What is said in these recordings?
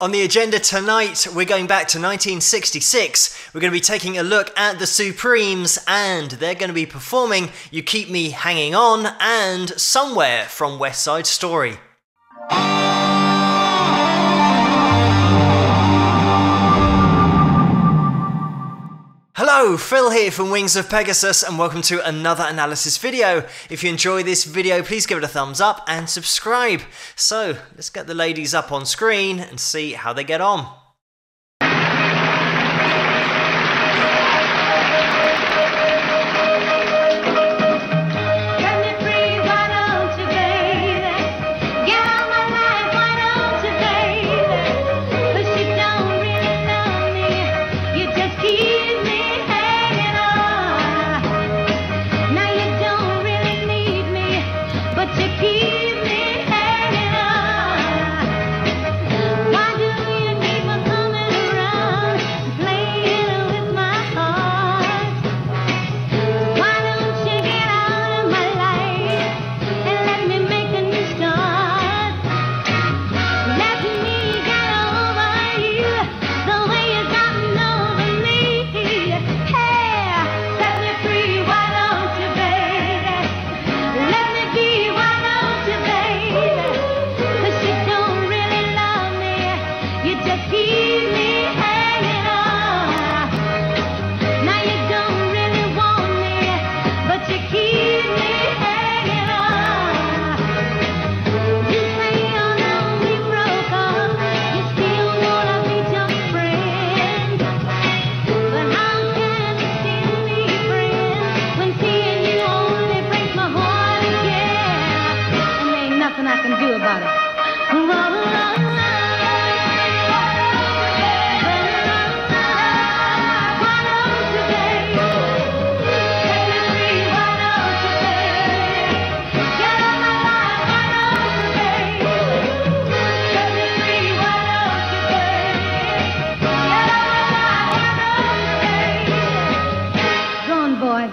On the agenda tonight, we're going back to 1966. We're going to be taking a look at the Supremes, and they're going to be performing You Keep Me Hanging On and Somewhere from West Side Story. Hello, Phil here from Wings of Pegasus, and welcome to another analysis video. If you enjoy this video, please give it a thumbs up and subscribe. So, let's get the ladies up on screen and see how they get on.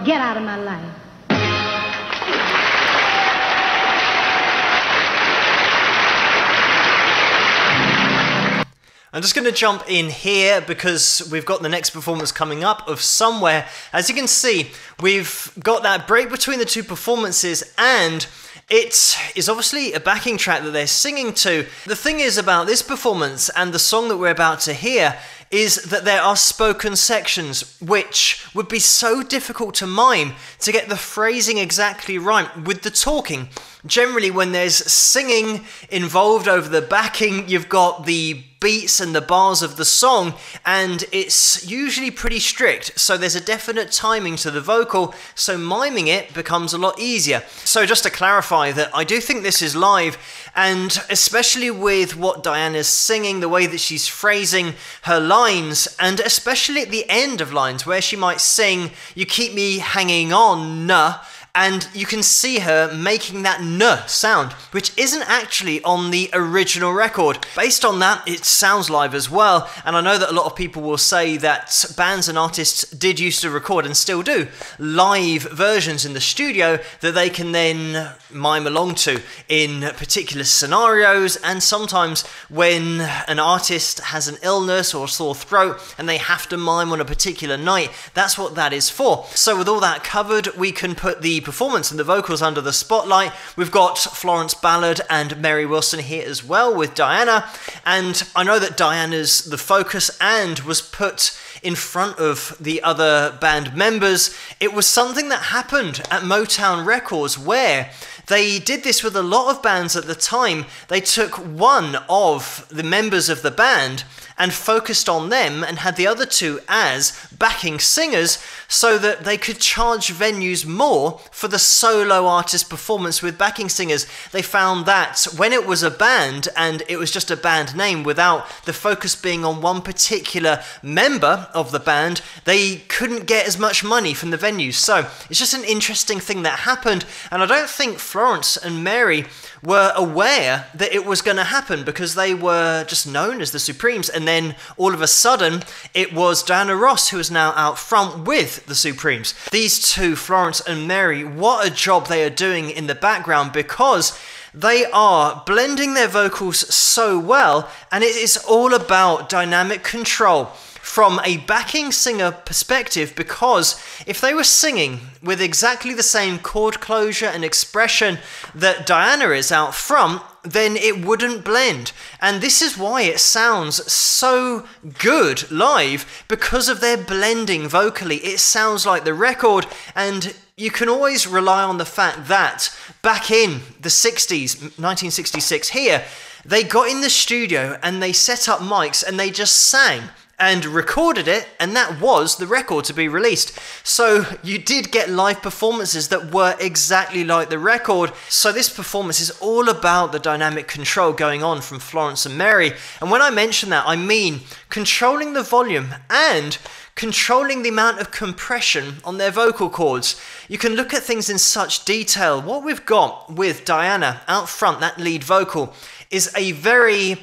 Get out of my life. I'm just going to jump in here because we've got the next performance coming up of Somewhere. As you can see, we've got that break between the two performances, and it is obviously a backing track that they're singing to. The thing is about this performance and the song that we're about to hear is that there are spoken sections which would be so difficult to mime to get the phrasing exactly right with the talking. Generally, when there's singing involved over the backing, you've got the beats and the bars of the song, and it's usually pretty strict, so there's a definite timing to the vocal, so miming it becomes a lot easier. So just to clarify that I do think this is live, and especially with what Diana's singing, the way that she's phrasing her lines, and especially at the end of lines where she might sing, "You keep me hanging on," and you can see her making that "n" sound, which isn't actually on the original record. Based on that, it sounds live as well, and I know that a lot of people will say that bands and artists did used to record, and still do, live versions in the studio that they can then mime along to in particular scenarios, and sometimes when an artist has an illness or a sore throat and they have to mime on a particular night, that's what that is for. So with all that covered, we can put the performance and the vocals under the spotlight. We've got Florence Ballard and Mary Wilson here as well with Diana, and I know that Diana's the focus and was put in front of the other band members. It was something that happened at Motown Records where they did this with a lot of bands at the time. They took one of the members of the band and focused on them and had the other two as backing singers so that they could charge venues more for the solo artist performance with backing singers. They found that when it was a band and it was just a band name without the focus being on one particular member of the band, they couldn't get as much money from the venues. So it's just an interesting thing that happened, and I don't think Florence and Mary were aware that it was going to happen because they were just known as the Supremes, and then all of a sudden it was Diana Ross who is now out front with the Supremes. These two, Florence and Mary, what a job they are doing in the background, because They are blending their vocals so well, and it is all about dynamic control from a backing singer perspective, because if they were singing with exactly the same chord closure and expression that Diana is out front, then it wouldn't blend. And this is why it sounds so good live, because of their blending vocally. It sounds like the record, and you can always rely on the fact that back in the 60s, 1966 here, they got in the studio and they set up mics and they just sang and recorded it, and that was the record to be released. So you did get live performances that were exactly like the record. So this performance is all about the dynamic control going on from Florence and Mary. And when I mention that, I mean controlling the volume and controlling the amount of compression on their vocal cords. You can look at things in such detail. What we've got with Diana out front, that lead vocal, is a very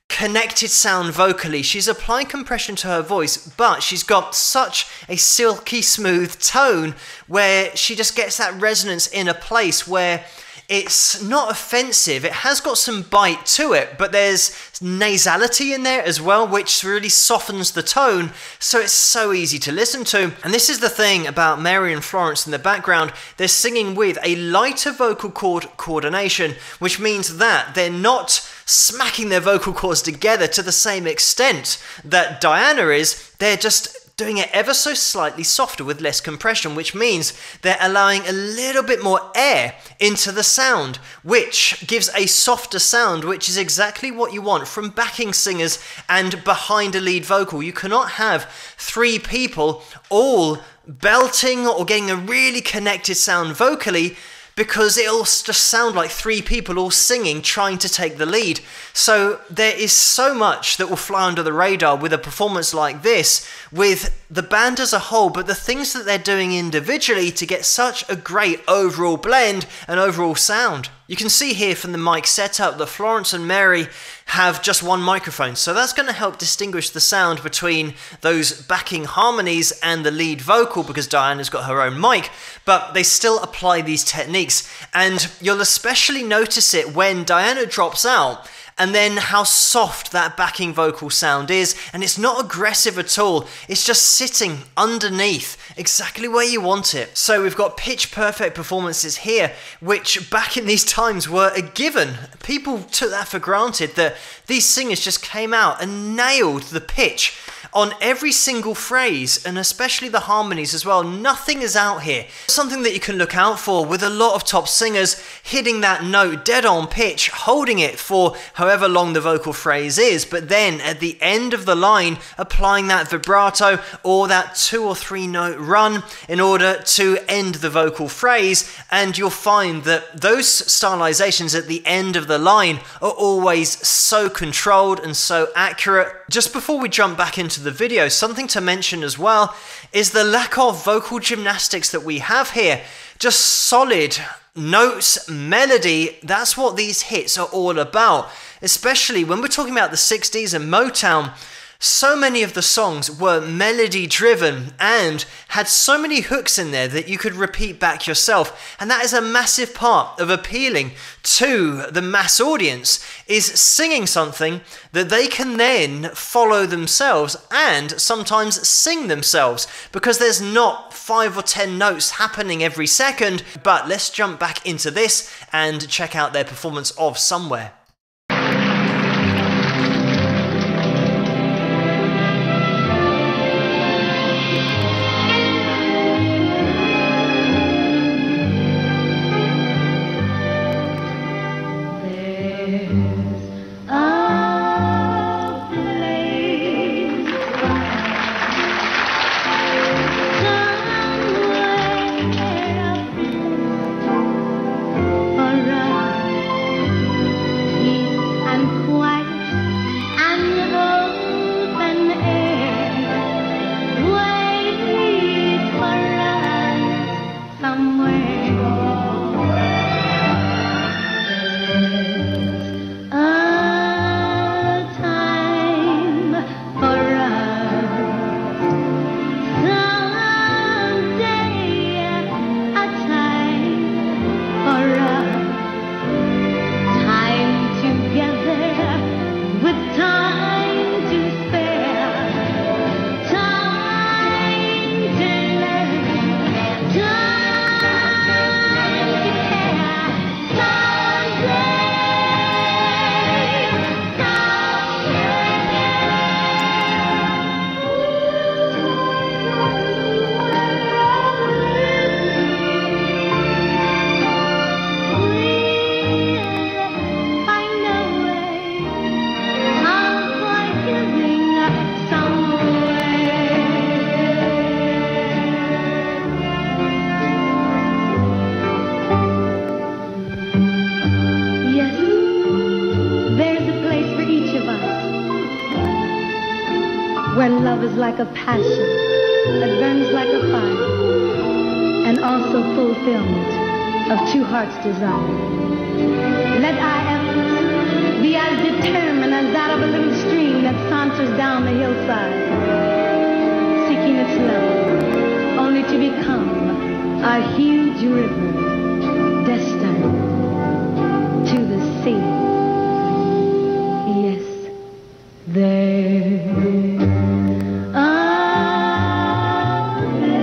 connected sound vocally. She's applying compression to her voice, but she's got such a silky smooth tone where she just gets that resonance in a place where it's not offensive. It has got some bite to it, but there's nasality in there as well, which really softens the tone, so it's so easy to listen to. And this is the thing about Mary and Florence in the background. They're singing with a lighter vocal cord coordination, which means that they're not smacking their vocal cords together to the same extent that Diana is. They're just doing it ever so slightly softer with less compression, which means they're allowing a little bit more air into the sound, which gives a softer sound, which is exactly what you want from backing singers and behind a lead vocal. You cannot have three people all belting or getting a really connected sound vocally, because it'll just sound like three people all singing trying to take the lead. So there is so much that will fly under the radar with a performance like this, with the band as a whole, but the things that they're doing individually to get such a great overall blend and overall sound. You can see here from the mic setup that Florence and Mary have just one microphone, so that's going to help distinguish the sound between those backing harmonies and the lead vocal, because Diana's got her own mic, but they still apply these techniques. And you'll especially notice it when Diana drops out, and then how soft that backing vocal sound is, and it's not aggressive at all, it's just sitting underneath exactly where you want it. So we've got pitch perfect performances here, which back in these times were a given. People took that for granted, that these singers just came out and nailed the pitch on every single phrase, and especially the harmonies as well. Nothing is out here. Something that you can look out for with a lot of top singers, hitting that note dead on pitch, holding it for however long the vocal phrase is, but then at the end of the line applying that vibrato or that 2 or 3 note run in order to end the vocal phrase. And you'll find that those stylizations at the end of the line are always so controlled and so accurate. Just before we jump back into the video, something to mention as well is the lack of vocal gymnastics that we have here. Just solid notes, melody, that's what these hits are all about. Especially when we're talking about the 60s and Motown, so many of the songs were melody driven and had so many hooks in there that you could repeat back yourself. And that is a massive part of appealing to the mass audience, is singing something that they can then follow themselves and sometimes sing themselves, because there's not 5 or 10 notes happening every second. But let's jump back into this and check out their performance of Somewhere. when love is like a passion that burns like a fire, and also fulfillment of two hearts' desire. Let our efforts be as determined as that of a little stream that saunters down the hillside, seeking its level, only to become a huge river destined to the sea. Yes, there are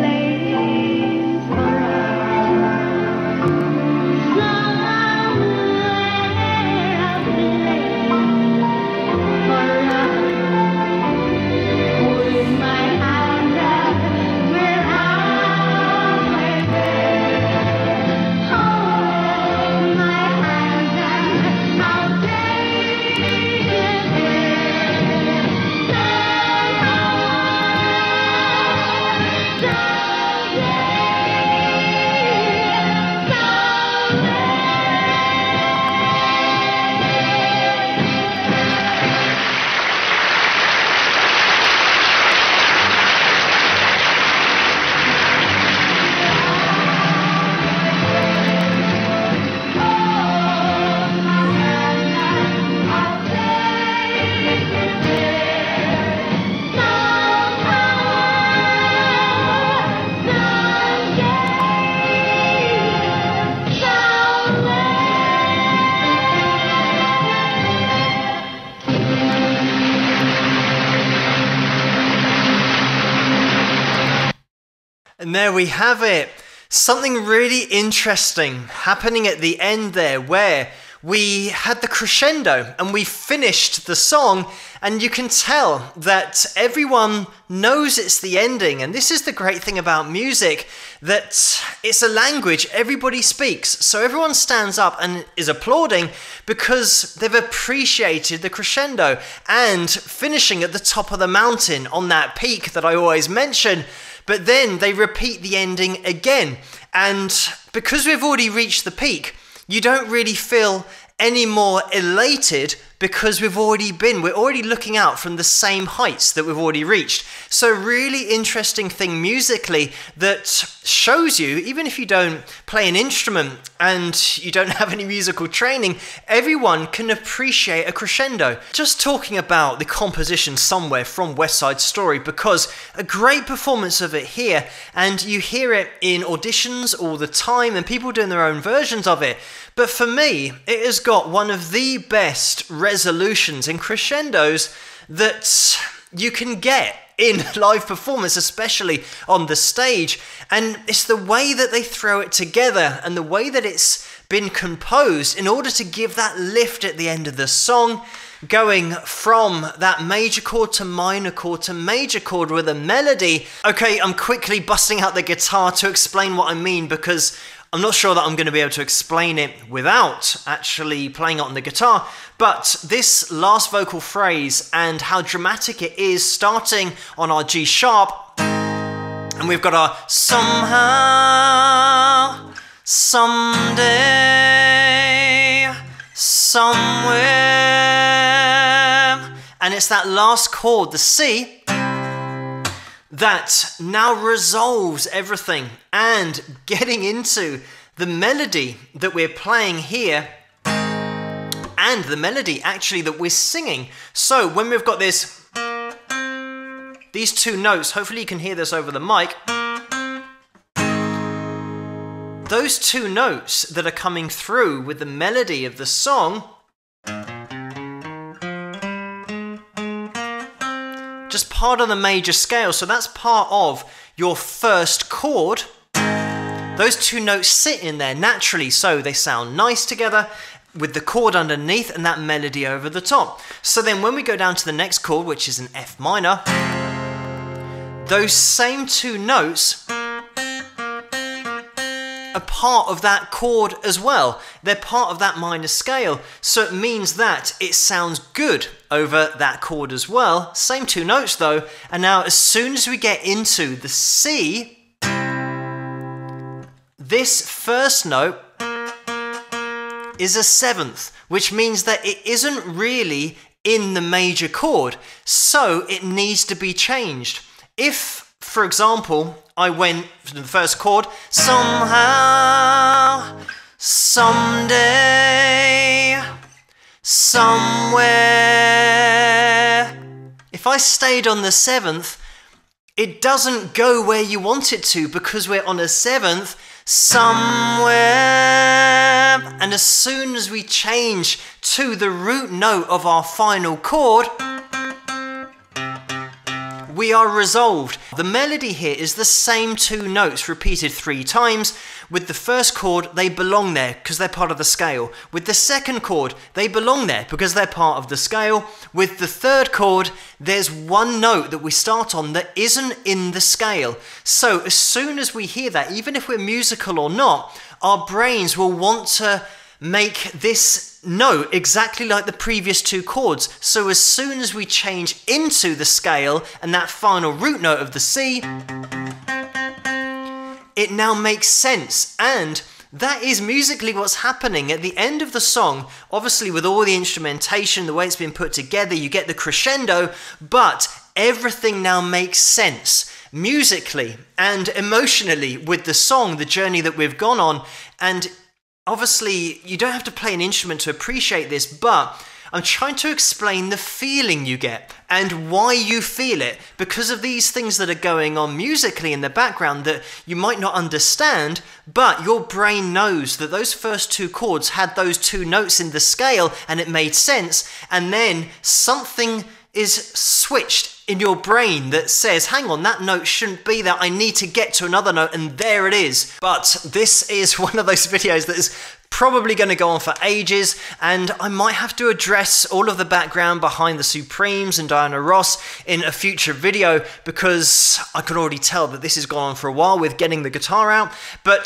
places for us, somewhere a place for us. With my hand up, we're halfway there. Hold my hand and I'll take it there. And there we have it. Something really interesting happening at the end there, where we had the crescendo and we finished the song, and you can tell that everyone knows it's the ending. And this is the great thing about music, that it's a language everybody speaks. So everyone stands up and is applauding because they've appreciated the crescendo and finishing at the top of the mountain on that peak that I always mention. But then they repeat the ending again. And because we've already reached the peak, you don't really feel any more elated because we're already looking out from the same heights that we've already reached. So really interesting thing musically that shows you, even if you don't play an instrument and you don't have any musical training, everyone can appreciate a crescendo. Just talking about the composition Somewhere from West Side Story, because a great performance of it here, and you hear it in auditions all the time and people doing their own versions of it. But for me, it has got one of the best resolutions and crescendos that you can get in live performance, especially on the stage. And it's the way that they throw it together and the way that it's been composed in order to give that lift at the end of the song, going from that major chord to minor chord to major chord with a melody. Okay, I'm quickly busting out the guitar to explain what I mean, because I'm not sure that I'm going to be able to explain it without actually playing it on the guitar, but this last vocal phrase and how dramatic it is, starting on our G sharp, and we've got our somehow, someday, somewhere, and it's that last chord, the C, that now resolves everything, and getting into the melody that we're playing here and the melody actually that we're singing. So when we've got these two notes, hopefully you can hear this over the mic, those two notes that are coming through with the melody of the song, just part of the major scale, so that's part of your first chord. Those two notes sit in there naturally, so they sound nice together with the chord underneath and that melody over the top. So then when we go down to the next chord, which is an F minor, those same two notes are part of that chord as well. They're part of that minor scale, so it means that it sounds good over that chord as well. Same two notes though, and now as soon as we get into the C, this first note is a seventh, which means that it isn't really in the major chord, so it needs to be changed. If, for example, I went for the first chord, somehow, someday, somewhere. If I stayed on the 7th, it doesn't go where you want it to because we're on a 7th somewhere. And as soon as we change to the root note of our final chord, we are resolved. The melody here is the same 2 notes repeated 3 times. With the first chord, they belong there because they're part of the scale. With the second chord, they belong there because they're part of the scale. With the third chord, there's 1 note that we start on that isn't in the scale. So as soon as we hear that, even if we're musical or not, our brains will want to make this note exactly like the previous 2 chords. So as soon as we change into the scale and that final root note of the C, it now makes sense. And that is musically what's happening at the end of the song. Obviously with all the instrumentation, the way it's been put together, you get the crescendo, but everything now makes sense musically and emotionally with the song, the journey that we've gone on. And obviously, you don't have to play an instrument to appreciate this, but I'm trying to explain the feeling you get and why you feel it because of these things that are going on musically in the background that you might not understand, but your brain knows that those first 2 chords had those 2 notes in the scale and it made sense, and then something is switched in your brain that says, hang on, that note shouldn't be there, I need to get to another note, and there it is. But this is one of those videos that is probably going to go on for ages, and I might have to address all of the background behind the Supremes and Diana Ross in a future video because I can already tell that this has gone on for a while with getting the guitar out, but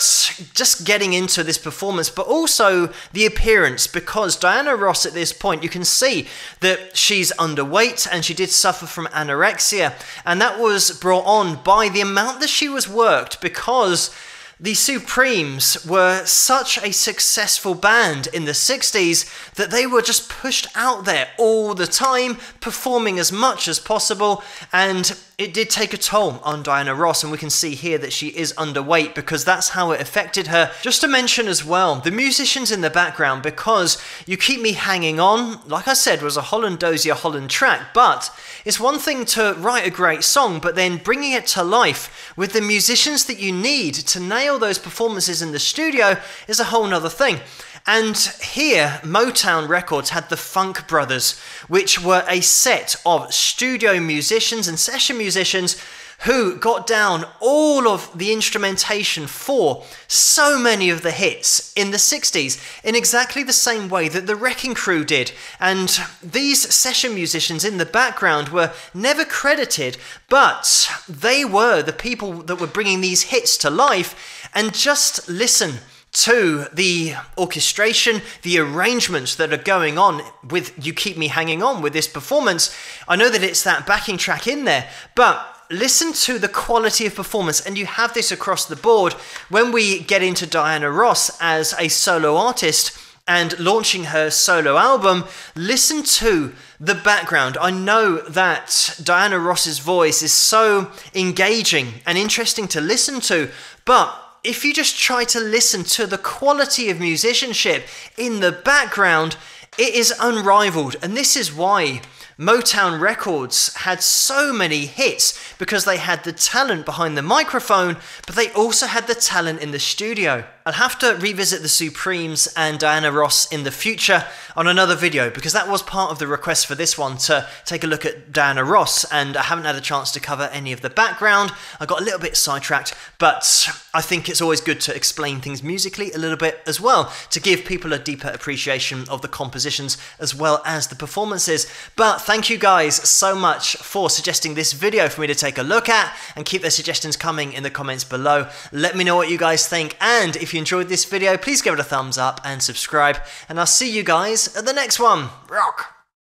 just getting into this performance, but also the appearance, because Diana Ross at this point, you can see that she's underweight and she did suffer from anorexia, and that was brought on by the amount that she was worked because the Supremes were such a successful band in the 60s that they were just pushed out there all the time, performing as much as possible, and it did take a toll on Diana Ross, and we can see here that she is underweight because that's how it affected her. Just to mention as well, the musicians in the background, because You Keep Me Hanging On, like I said, was a Holland Dozier Holland track, but it's one thing to write a great song, but then bringing it to life with the musicians that you need to nail those performances in the studio is a whole nother thing. And here, Motown Records had the Funk Brothers, which were a set of studio musicians and session musicians who got down all of the instrumentation for so many of the hits in the 60s in exactly the same way that the Wrecking Crew did. And these session musicians in the background were never credited, but they were the people that were bringing these hits to life. And just listen to the orchestration, the arrangements that are going on with You Keep Me Hanging On with this performance. I know that it's that backing track in there, but listen to the quality of performance, and you have this across the board when we get into Diana Ross as a solo artist and launching her solo album. Listen to the background. I know that Diana Ross's voice is so engaging and interesting to listen to, but if you just try to listen to the quality of musicianship in the background, it is unrivaled. And this is why Motown Records had so many hits, because they had the talent behind the microphone, but they also had the talent in the studio. I'll have to revisit the Supremes and Diana Ross in the future on another video, because that was part of the request for this one, to take a look at Diana Ross, and I haven't had a chance to cover any of the background. I got a little bit sidetracked, but I think it's always good to explain things musically a little bit as well, to give people a deeper appreciation of the compositions as well as the performances. But thank you guys so much for suggesting this video for me to take a look at, and keep their suggestions coming in the comments below. Let me know what you guys think, and if you enjoyed this video, please give it a thumbs up and subscribe, and I'll see you guys at the next one. Rock!